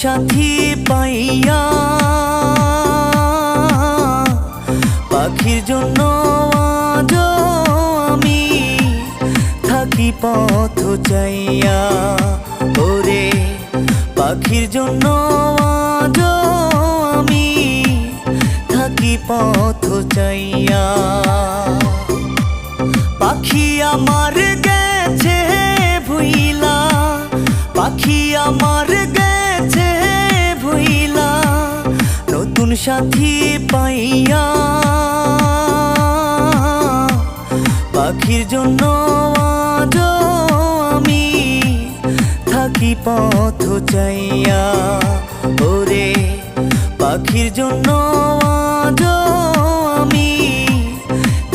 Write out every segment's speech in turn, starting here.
সাথী পাইয়া পাখির জন্য আজও আমি থাকি পথ চাইয়া। ওরে পাখির জন্য আজও আমি থাকি পথ চাইয়া। পাখি আমার গেছে ভুইলা, পাখি আমার গেছে ভুইলা, নতুন সাথী পাইয়া পাখির জন্য আজও আমি থাকি পথ চাইয়া। ওরে পাখির জন্য আজও আমি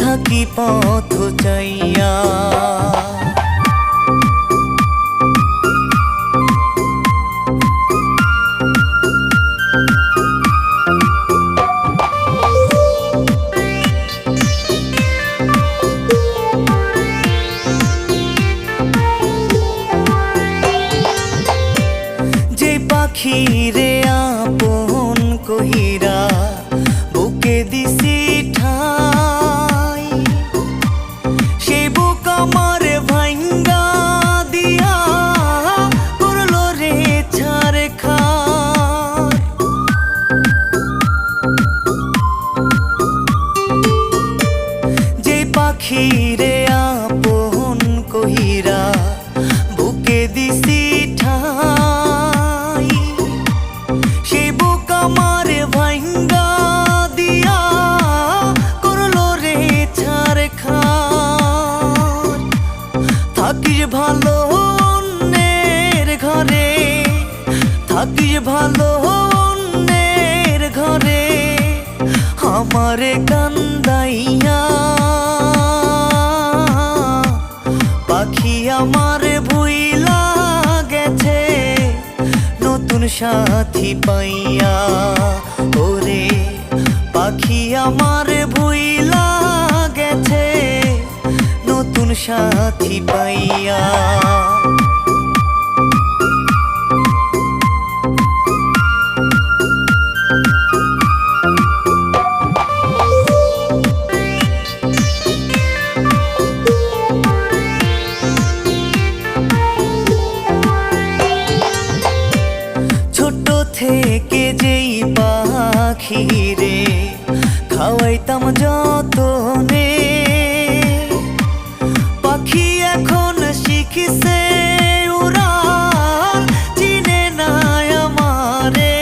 থাকি পথ চাইয়া। যে পাখিরে আপন কহিরা বুকে দিছি ঠাই, সে বুক আমার ভাঙ্গা দিয়া করলো রে ছাড় খার। যে পাখিরে আপন কহিরা বুকে দিছি ঠাই, সে বুক আমার ভাঙ্গা দিয়া করলো রে ছাড় খার। থাকিস ভালো অন্যের ঘরে, থাকিস ভালো অন্যের ঘরে, আমারে কান্দাইয়া পাখি আমার ভুইলা গেছে নতুন সাথী পাইয়া। ওরে পাখি আমার ভুইলা গেছে নতুন সাথী পাইয়া। ছোট থেকে যেই পাখিরে খাওয়াইতাম যতনে, পাখি এখন শিখিছে উড়াল, চিনে না আমারে।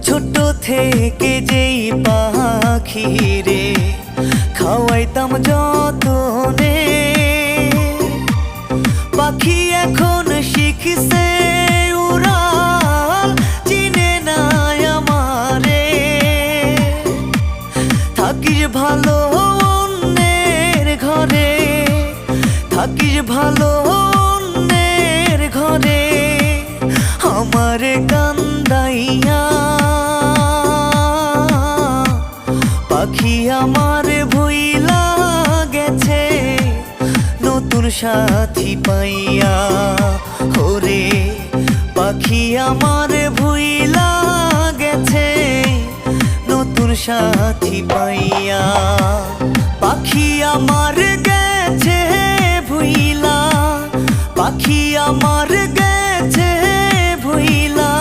ছোট থেকে যেই পাখিরে খাওয়াইতাম যতনে, পাখি এখন শিখছে উড়াল, চিনে না আমারে। থাকিস ভালো অন্যের ঘরে, থাকিস ভালো অন্যের ঘরে, আমারে কান্দাইয়া পাখি আমার ভুইলা গেছে নতুন সাথী পাইয়া। ওরে পাখি আমার ভুইলা গেছে নতুন সাথী পাইয়া। পাখি আমার গেছে ভুইলা, পাখি আমার গেছে ভুইলা,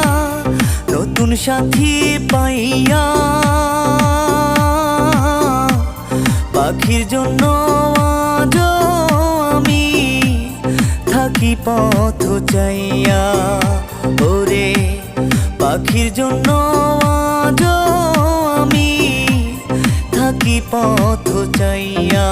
নতুন সাথী পাইয়া পাখির জন্য আজও আমি থাকি পথ চাইয়া। ওরে পাখির জন্য আজও আমি থাকি পথ চাইয়া।